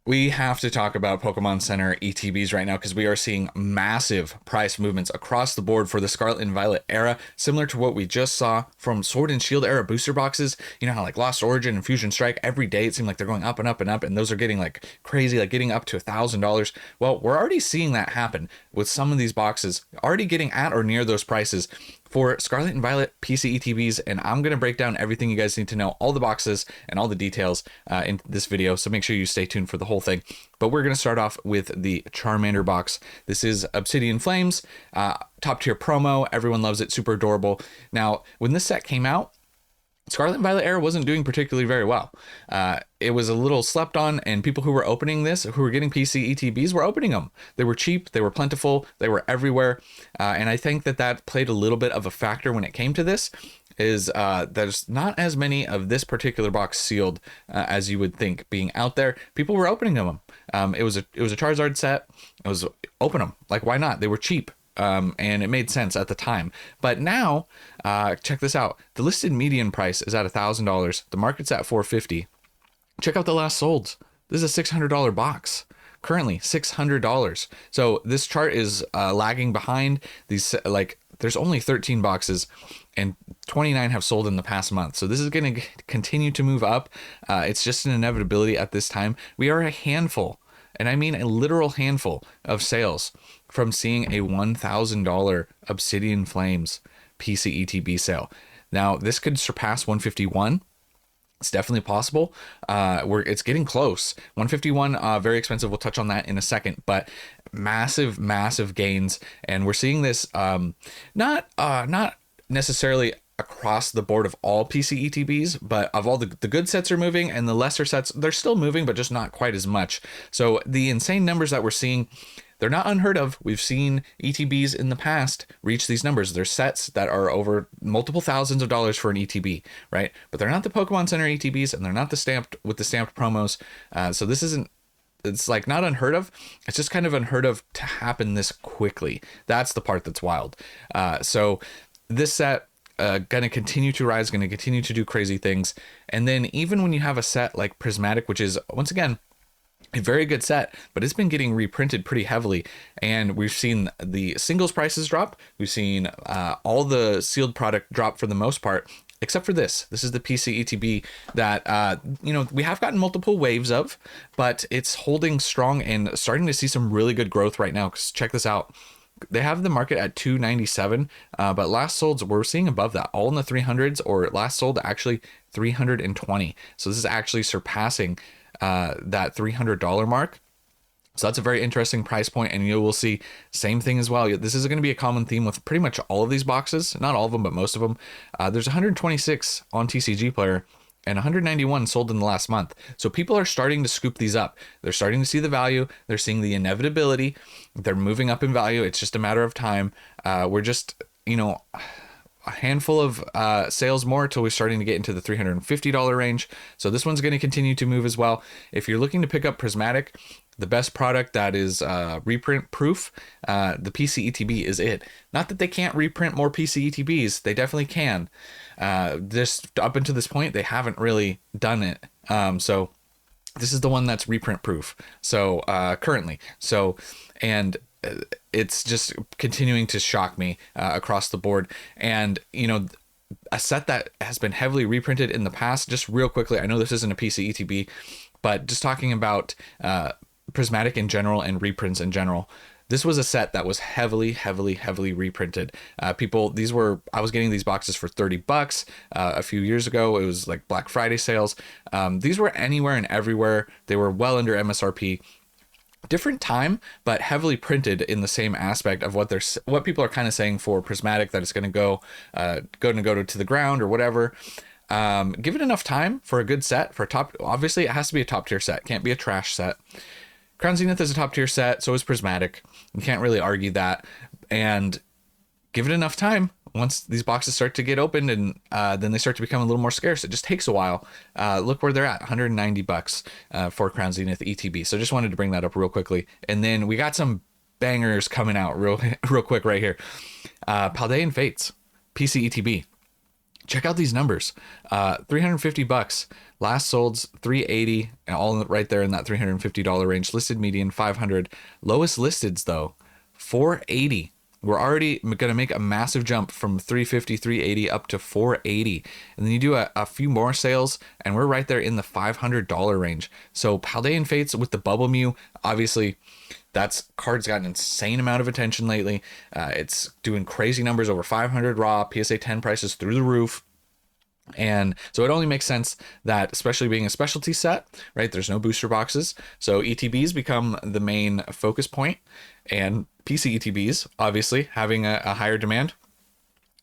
We have to talk about Pokemon Center ETBs right now because we are seeing massive price movements across the board for the Scarlet and Violet era, similar to what we just saw from Sword and Shield era booster boxes. You know how like Lost Origin and Fusion Strike, every day it seemed like they're going up and up and up, and those are getting like crazy, like getting up to $1,000. Well, we're already seeing that happen with some of these boxes, already getting at or near those prices for Scarlet and Violet PC ETBs, and I'm going to break down everything you guys need to know, all the boxes and all the details in this video, so make sure you stay tuned for the whole thing. But we're going to start off with the Charmander box. This is Obsidian Flames, top tier promo, everyone loves it, super adorable. Now, when this set came out, Scarlet and Violet era wasn't doing particularly very well. It was a little slept on, and people who were opening this, who were getting PC ETBs, were opening them. They were cheap, they were plentiful, they were everywhere, and I think that played a little bit of a factor when it came to this. Is there's not as many of this particular box sealed as you would think being out there. People were opening them. It was a Charizard set. It was open them, like why not? They were cheap. And it made sense at the time. But now, check this out. The listed median price is at $1,000. The market's at $450. Check out the last solds. This is a $600 box. Currently, $600. So this chart is lagging behind. These there's only 13 boxes, and 29 have sold in the past month. So this is going to continue to move up. It's just an inevitability at this time. We are a handful, and I mean a literal handful of sales from seeing a $1,000 Obsidian Flames PC ETB sale. Now, this could surpass 151. It's definitely possible. It's getting close. 151, very expensive. We'll touch on that in a second, but massive gains. And we're seeing this not necessarily across the board of all PC ETBs, but of all the good sets are moving, and the lesser sets, they're still moving, but just not quite as much. So the insane numbers that we're seeing, they're not unheard of. We've seen ETBs in the past reach these numbers. There's sets that are over multiple thousands of dollars for an ETB, right? But they're not the Pokemon Center ETBs, and they're not the stamped promos. So this isn't, it's like not unheard of. It's just kind of unheard of to happen this quickly. That's the part that's wild. So this set, going to continue to rise, going to continue to do crazy things. And then even when you have a set like Prismatic, which is, once again, a very good set, but it's been getting reprinted pretty heavily, and we've seen the singles prices drop. We've seen all the sealed product drop for the most part, except for this. This is the PC ETB that we have gotten multiple waves of, but it's holding strong and starting to see some really good growth right now. Because check this out. They have the market at 297, but last solds we're seeing above that, all in the 300s, or last sold actually 320. So this is actually surpassing that $300 mark. So that's a very interesting price point, and you will see same thing as well. This is going to be a common theme with pretty much all of these boxes, not all of them, but most of them. There's 126 on TCG Player and 191 sold in the last month. So people are starting to scoop these up. They're starting to see the value. They're seeing the inevitability. They're moving up in value. It's just a matter of time. We're just, a handful of sales more until we're starting to get into the $350 range. So this one's going to continue to move as well. If you're looking to pick up Prismatic, the best product that is reprint proof, the PC ETB is it. Not that they can't reprint more PC ETBs. They definitely can. Just up until this point, they haven't really done it. So this is the one that's reprint proof. So currently. And it's just continuing to shock me across the board. And, a set that has been heavily reprinted in the past, just real quickly, I know this isn't a PC ETB, but just talking about Prismatic in general and reprints in general, this was a set that was heavily reprinted. I was getting these boxes for $30 a few years ago. It was like Black Friday sales. These were anywhere and everywhere. They were well under MSRP. Different time, but heavily printed in the same aspect of what people are kind of saying for Prismatic, that it's going to go to the ground or whatever. Give it enough time for a good set, for a top. Obviously, it has to be a top tier set. Can't be a trash set. Crown Zenith is a top tier set. So is Prismatic. You can't really argue that. And give it enough time. Once these boxes start to get opened, and then they start to become a little more scarce, it just takes a while. Look where they're at, $190 for Crown Zenith ETB. So just wanted to bring that up real quickly. And then we got some bangers coming out real quick right here. Paldean Fates, PC ETB. check out these numbers. 350 bucks. Last sold's 380, and all right there in that $350 range. Listed median 500. Lowest listeds though, 480. We're already going to make a massive jump from 350, 380 up to 480. And then you do a few more sales, and we're right there in the $500 range. So Paldean Fates with the Bubble Mew, obviously, that's card's got an insane amount of attention lately. It's doing crazy numbers, over 500 raw, PSA 10 prices through the roof. And so it only makes sense that, especially being a specialty set, right, there's no booster boxes. So ETBs become the main focus point, and PC ETBs, obviously, having a higher demand.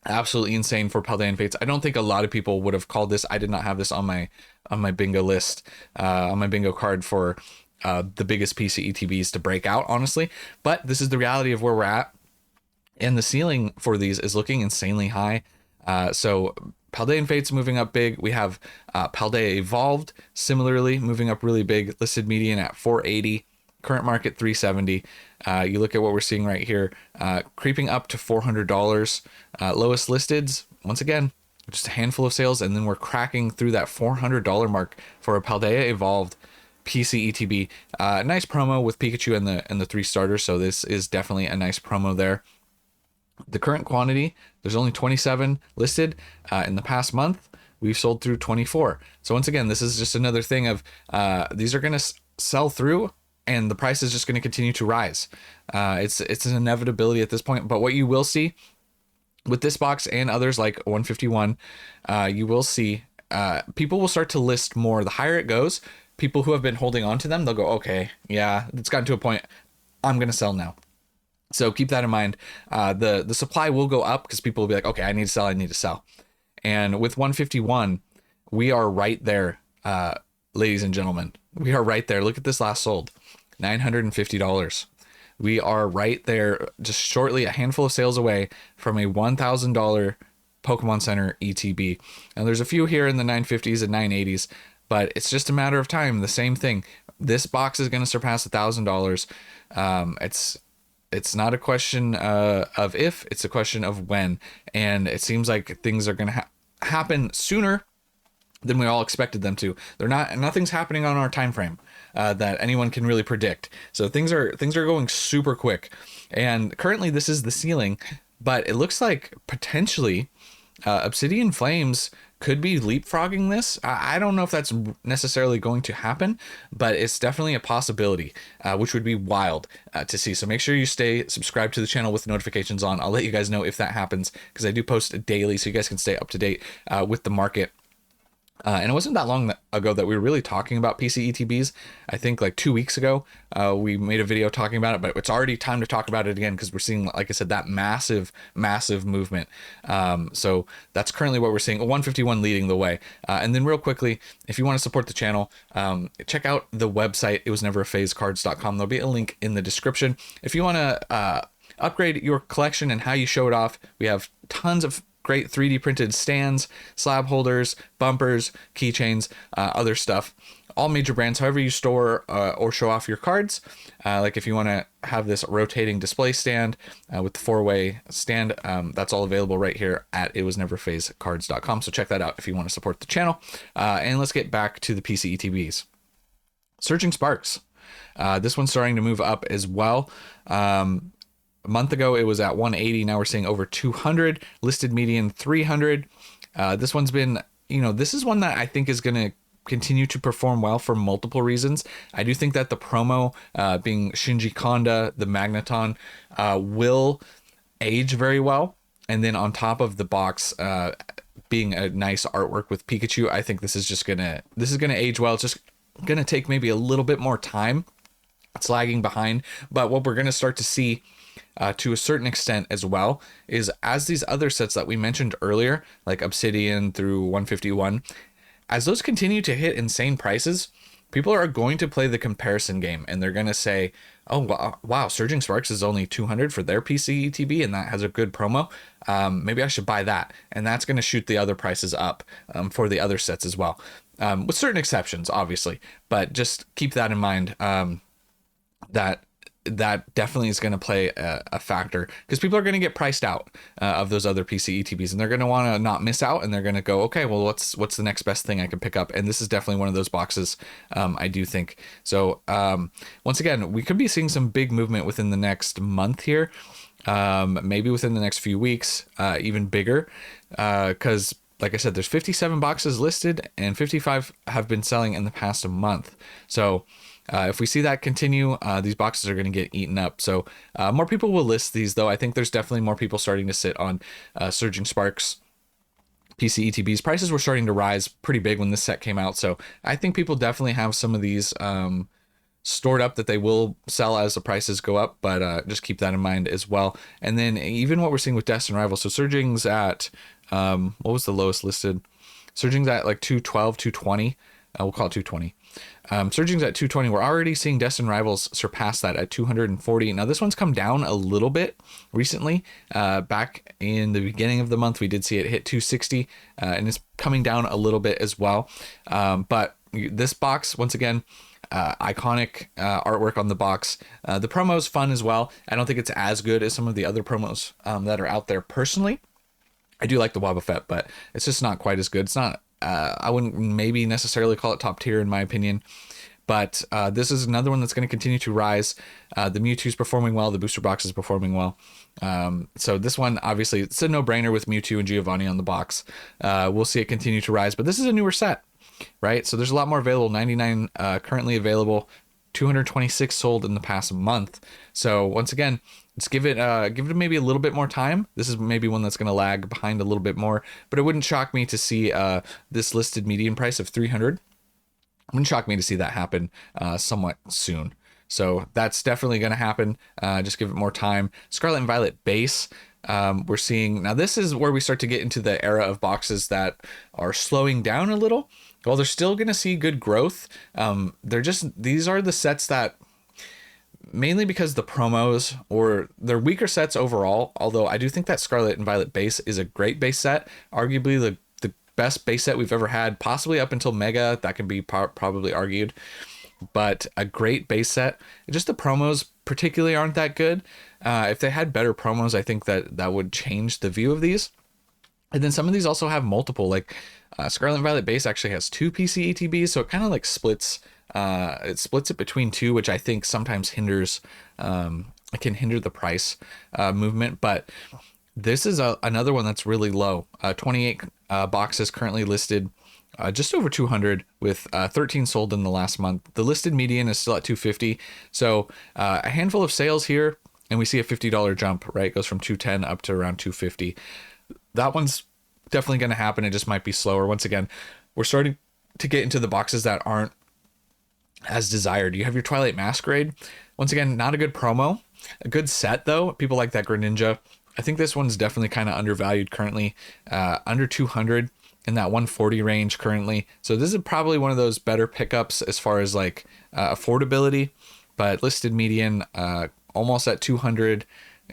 Absolutely insane for Paldean Fates. I don't think a lot of people would have called this. I did not have this on my bingo list, on my bingo card for the biggest PC ETBs to break out, honestly. But this is the reality of where we're at. And the ceiling for these is looking insanely high. So Paldean Fates moving up big. We have Paldea Evolved similarly moving up really big. Listed median at 480. Current market 370. You look at what we're seeing right here, creeping up to $400. Lowest listeds, once again, just a handful of sales, and then we're cracking through that $400 mark for a Paldea Evolved PC ETB. Nice promo with Pikachu and the 3 starters, so this is definitely a nice promo there. The current quantity, there's only 27 listed. In the past month, we've sold through 24. So once again, this is just another thing of these are going to sell through, and the price is just going to continue to rise. It's an inevitability at this point. But what you will see with this box and others like 151, you will see people will start to list more. The higher it goes, people who have been holding on to them, they'll go, okay, yeah, it's gotten to a point, I'm going to sell now. So keep that in mind. The supply will go up because people will be like, okay, I need to sell. And with 151, we are right there, ladies and gentlemen. We are right there. Look at this last sold, $950. We are right there, just shortly a handful of sales away from a $1,000 Pokemon Center ETB. And there's a few here in the 950s and 980s, but it's just a matter of time. The same thing. This box is going to surpass $1,000. It's not a question of if, it's a question of when. And it seems like things are going to happen sooner than we all expected them to. Nothing's happening on our time frame that anyone can really predict. So things are going super quick. And currently this is the ceiling, but it looks like potentially Obsidian Flames could be leapfrogging this. I don't know if that's necessarily going to happen, but it's definitely a possibility, which would be wild to see. So make sure you stay subscribed to the channel with notifications on. I'll let you guys know if that happens, because I do post daily, so you guys can stay up to date with the market. And it wasn't that long ago that we were really talking about PC ETBs. I think like 2 weeks ago, we made a video talking about it, but it's already time to talk about it again because we're seeing, like I said, that massive movement. So that's currently what we're seeing. 151 leading the way. And then real quickly, if you want to support the channel, check out the website, itwasneveraphasecards.com. There'll be a link in the description. If you want to upgrade your collection and how you show it off, we have tons of great 3D printed stands, slab holders, bumpers, keychains, other stuff. All major brands, however you store or show off your cards. Like if you want to have this rotating display stand with the 4-way stand, that's all available right here at itwasneveraphasecards.com. So check that out if you want to support the channel. And let's get back to the PC ETBs. Surging Sparks. This one's starting to move up as well. A month ago, it was at 180. Now we're seeing over 200. Listed median 300. This one's been, this is one that I think is going to continue to perform well for multiple reasons. I do think that the promo, being Shinji Kanda, the Magneton, will age very well. And then on top of the box, being a nice artwork with Pikachu, I think this is gonna age well. It's just gonna take maybe a little bit more time. It's lagging behind, but what we're gonna start to see to a certain extent as well is as these other sets that we mentioned earlier, like Obsidian through 151, as those continue to hit insane prices, people are going to play the comparison game and they're going to say, oh, wow, Surging Sparks is only 200 for their PC ETB and that has a good promo. Maybe I should buy that. And that's going to shoot the other prices up for the other sets as well, with certain exceptions, obviously. But just keep that in mind, that that definitely is going to play a factor, because people are going to get priced out of those other PC ETBs, and they're going to want to not miss out, and they're going to go, okay, well, what's the next best thing I can pick up? And this is definitely one of those boxes, I do think. So once again, we could be seeing some big movement within the next month here, maybe within the next few weeks, even bigger, because like I said, there's 57 boxes listed and 55 have been selling in the past month. So if we see that continue, these boxes are going to get eaten up. So more people will list these, though. I think there's definitely more people starting to sit on Surging Sparks PC ETBs. Prices were starting to rise pretty big when this set came out. So I think people definitely have some of these stored up that they will sell as the prices go up, but just keep that in mind as well. And then even what we're seeing with Destin Rivals. So Surging's at, what was the lowest listed? Surging's at like 212, 220. We'll call it 220. Surging's at 220. We're already seeing Destin Rivals surpass that at 240. Now this one's come down a little bit recently. Back in the beginning of the month, we did see it hit 260, and it's coming down a little bit as well. But this box, once again, iconic artwork on the box. The promo's fun as well. I don't think it's as good as some of the other promos that are out there personally. I do like the Wobba Fett, but it's just not quite as good. It's not, I wouldn't maybe necessarily call it top tier in my opinion, but this is another one that's going to continue to rise. The Mewtwo's performing well. The booster box is performing well. So this one, obviously, it's a no-brainer with Mewtwo and Giovanni on the box. We'll see it continue to rise, but this is a newer set, right? So there's a lot more available. 99 currently available, 226 sold in the past month. So once again, let's give it maybe a little bit more time. This is maybe one that's going to lag behind a little bit more, but it wouldn't shock me to see this listed median price of 300. It wouldn't shock me to see that happen somewhat soon. So that's definitely going to happen. Just give it more time. Scarlet and Violet base. We're seeing now, this is where we start to get into the era of boxes that are slowing down a little. While they're still going to see good growth, these are the sets that, mainly because the promos, or they're weaker sets overall, although I do think that Scarlet and Violet base is a great base set, arguably the best base set we've ever had, possibly up until Mega. That can be probably argued, but a great base set. Just the promos particularly aren't that good. If they had better promos, I think that would change the view of these. And then some of these also have multiple, like Scarlet and Violet base actually has 2 PC ETBs, so it kind of like splits it between 2, which I think sometimes hinders, it can hinder the price movement. But this is another one that's really low. 28 boxes currently listed, just over 200, with 13 sold in the last month. The listed median is still at 250, so a handful of sales here, and we see a $50 jump, right? It goes from 210 up to around 250. That one's definitely going to happen. It just might be slower. Once again, we're starting to get into the boxes that aren't as desired. You have your Twilight Masquerade. Once again, not a good promo. A good set, though. People like that Greninja. I think this one's definitely kind of undervalued currently. Under 200 in that 140 range currently. So this is probably one of those better pickups as far as like affordability. But listed median almost at 200.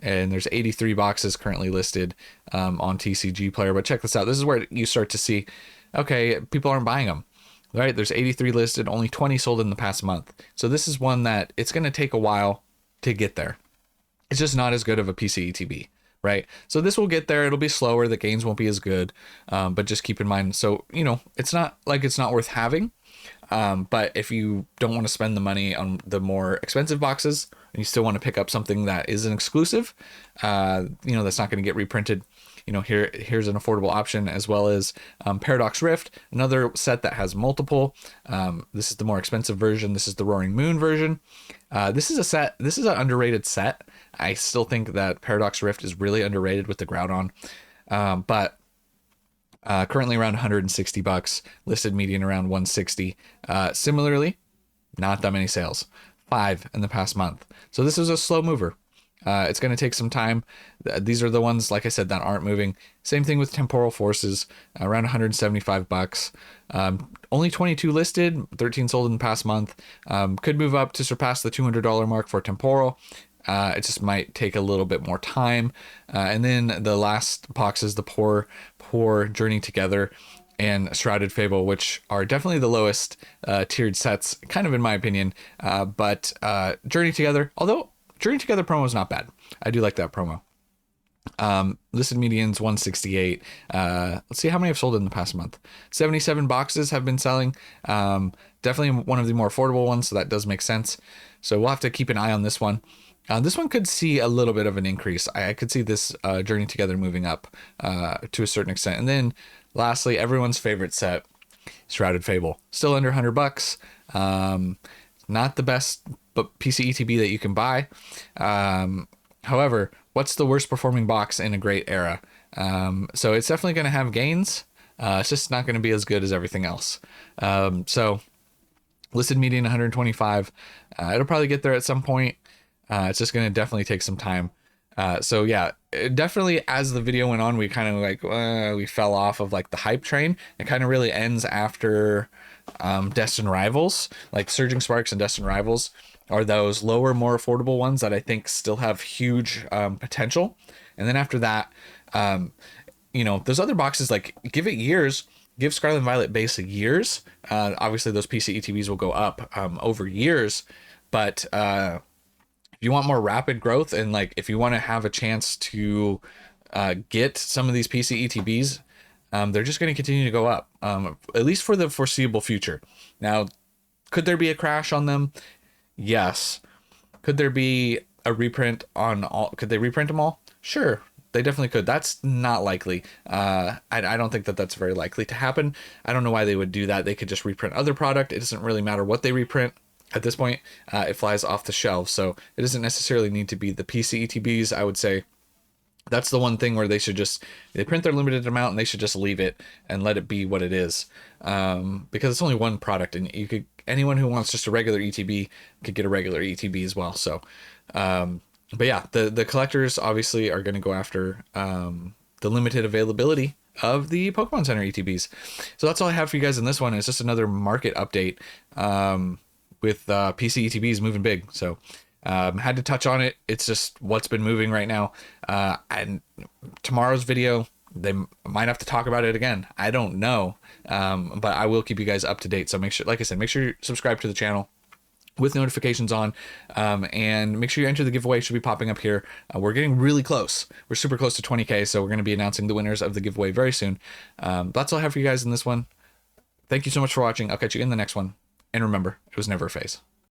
And there's 83 boxes currently listed on TCG Player. But check this out. This is where you start to see, okay, people aren't buying them. Right? There's 83 listed, only 20 sold in the past month. So this is one that it's going to take a while to get there. It's just not as good of a PC ETB, right? So this will get there. It'll be slower. The gains won't be as good, but just keep in mind. So, it's not like it's not worth having. But if you don't want to spend the money on the more expensive boxes and you still want to pick up something that is an exclusive, that's not going to get reprinted, here's an affordable option, as well as Paradox Rift, another set that has multiple. This is the more expensive version. This is the Roaring Moon version. This is an underrated set. I still think that Paradox Rift is really underrated with the Groudon. But currently around 160 bucks, listed median around 160. Similarly, not that many sales, 5 in the past month. So this is a slow mover. It's going to take some time. These are the ones, like I said, that aren't moving. Same thing with Temporal Forces, around 175 bucks. Only 22 listed, 13 sold in the past month. Could move up to surpass the $200 mark for Temporal. It just might take a little bit more time. And then the last boxes, the Poor Journey Together and Shrouded Fable, which are definitely the lowest tiered sets, kind of in my opinion. But Journey Together, although Journey Together promo is not bad. I do like that promo. Listed medians 168. Let's see how many I've sold in the past month. 77 boxes have been selling. Definitely one of the more affordable ones, so that does make sense. So we'll have to keep an eye on this one. This one could see a little bit of an increase. I could see this Journey Together moving up to a certain extent. And then lastly, everyone's favorite set, Shrouded Fable, still under $100. Not the best but PC ETB that you can buy. However, what's the worst performing box in a great era? So it's definitely going to have gains. It's just not going to be as good as everything else. So listed median 125. It'll probably get there at some point. It's just going to definitely take some time. So yeah, definitely as the video went on, we kind of like, we fell off of like the hype train. It kind of really ends after Destin Rivals, like Surging Sparks and Destin Rivals are those lower, more affordable ones that I think still have huge potential. And then after that, you know, those other boxes, like give it years, give Scarlet and Violet base years. Obviously those PC ETBs will go up over years, but if you want more rapid growth and like if you want to have a chance to get some of these PC ETBs, they're just going to continue to go up, at least for the foreseeable future. Now, could there be a crash on them? Yes. Could there be a reprint on all? Could they reprint them all? Sure, they definitely could. That's not likely. I don't think that that's very likely to happen. I don't know why they would do that. They could just reprint other product. It doesn't really matter what they reprint. At this point, it flies off the shelf, so it doesn't necessarily need to be the PC ETBs. I would say that's the one thing where they print their limited amount and they should just leave it and let it be what it is, because it's only one product, and anyone who wants just a regular ETB could get a regular ETB as well. So, but yeah, the collectors obviously are going to go after the limited availability of the Pokemon Center ETBs. So that's all I have for you guys in this one. It's just another market update. With PC ETBs moving big, so had to touch on it. It's just what's been moving right now, and tomorrow's video they might have to talk about it again. I don't know, but I will keep you guys up to date. So make sure, like I said, make sure you subscribe to the channel with notifications on, and make sure you enter the giveaway. It should be popping up here. We're getting really close. We're super close to 20K, so we're going to be announcing the winners of the giveaway very soon. That's all I have for you guys in this one. Thank you so much for watching. I'll catch you in the next one. And remember, it was never a phase.